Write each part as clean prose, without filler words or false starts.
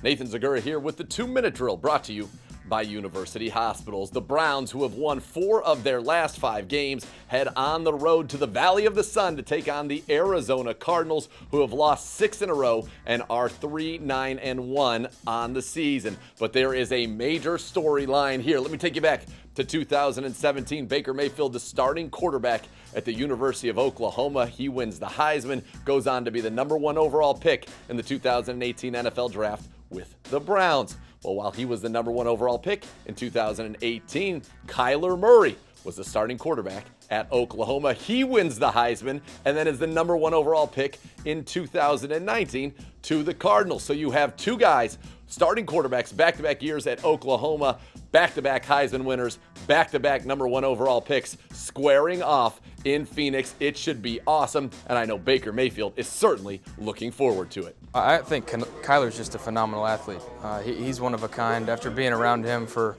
Nathan Zegura here with the 2-minute drill brought to you by University Hospitals. The Browns, who have won 4 of their last 5 games, head on the road to the Valley of the Sun to take on the Arizona Cardinals, who have lost 6 in a row and are 3-9-1 on the season. But there is a major storyline here. Let me take you back to 2017. Baker Mayfield, the starting quarterback at the University of Oklahoma. He wins the Heisman, goes on to be the number 1 overall pick in the 2018 NFL Draft with the Browns. Well, while he was the number 1 overall pick in 2018, Kyler Murray was the starting quarterback at Oklahoma. He wins the Heisman and then is the number 1 overall pick in 2019 to the Cardinals. So you have 2 guys, starting quarterbacks, back-to-back years at Oklahoma, back-to-back Heisman winners, back-to-back number 1 overall picks, squaring off in Phoenix. It should be awesome, and I know Baker Mayfield is certainly looking forward to it. I think Kyler's just a phenomenal athlete. He's one of a kind. After being around him for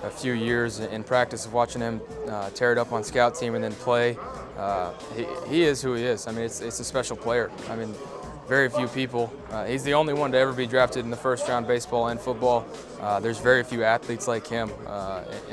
a few years in practice of watching him tear it up on scout team and then play, he is who he is. I mean, it's a special player. I mean, very few people. He's the only one to ever be drafted in the first round, baseball and football. There's very few athletes like him,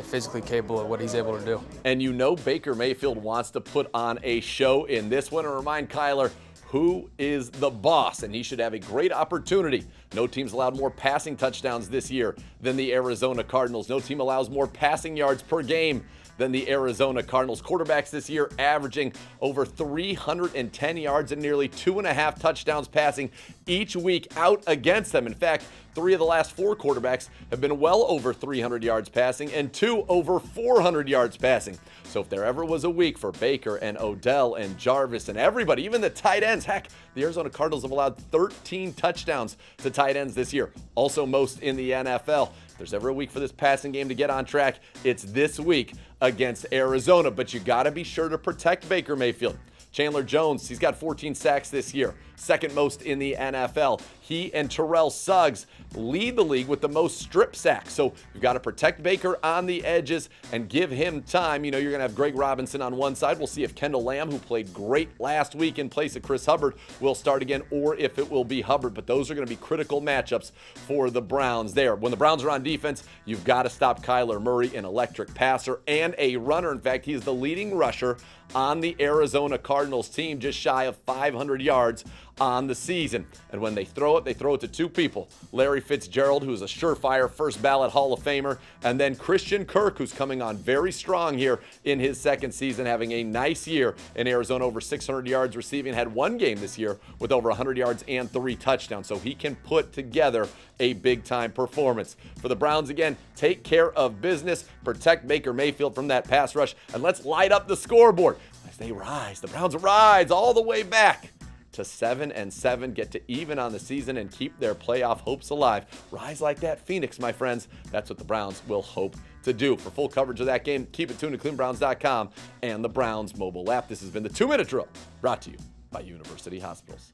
physically capable of what he's able to do. And you know Baker Mayfield wants to put on a show in this one and remind Kyler who is the boss, and he should have a great opportunity. No team's allowed more passing touchdowns this year than the Arizona Cardinals. No team allows more passing yards per game than the Arizona Cardinals. Quarterbacks this year averaging over 310 yards and nearly 2.5 touchdowns passing each week out against them. In fact, 3 of the last 4 quarterbacks have been well over 300 yards passing and 2 over 400 yards passing. So if there ever was a week for Baker and Odell and Jarvis and everybody, even the tight ends, heck, the Arizona Cardinals have allowed 13 touchdowns to tight ends this year, also most in the NFL. If there's ever a week for this passing game to get on track, it's this week against Arizona. But you got to be sure to protect Baker Mayfield. Chandler Jones, he's got 14 sacks this year, second most in the NFL. He and Terrell Suggs lead the league with the most strip sacks. So you've got to protect Baker on the edges and give him time. You know, you're going to have Greg Robinson on one side. We'll see if Kendall Lamb, who played great last week in place of Chris Hubbard, will start again, or if it will be Hubbard. But those are going to be critical matchups for the Browns there. When the Browns are on defense, you've got to stop Kyler Murray, an electric passer and a runner. In fact, he is the leading rusher on the Arizona Cardinals team, just shy of 500 yards on the season. And when they throw it to 2 people. Larry Fitzgerald, who's a surefire first ballot Hall of Famer, and then Christian Kirk, who's coming on very strong here in his second season, having a nice year in Arizona, over 600 yards receiving, had 1 game this year with over 100 yards and 3 touchdowns. So he can put together a big-time performance. For the Browns, again, take care of business, protect Baker Mayfield from that pass rush, and let's light up the scoreboard as they rise. The Browns rise all the way back to 7-7, get to even on the season and keep their playoff hopes alive. Rise like that Phoenix, my friends. That's what the Browns will hope to do. For full coverage of that game, keep it tuned to clevelandbrowns.com and the Browns mobile app. This has been the 2-minute drill brought to you by University Hospitals.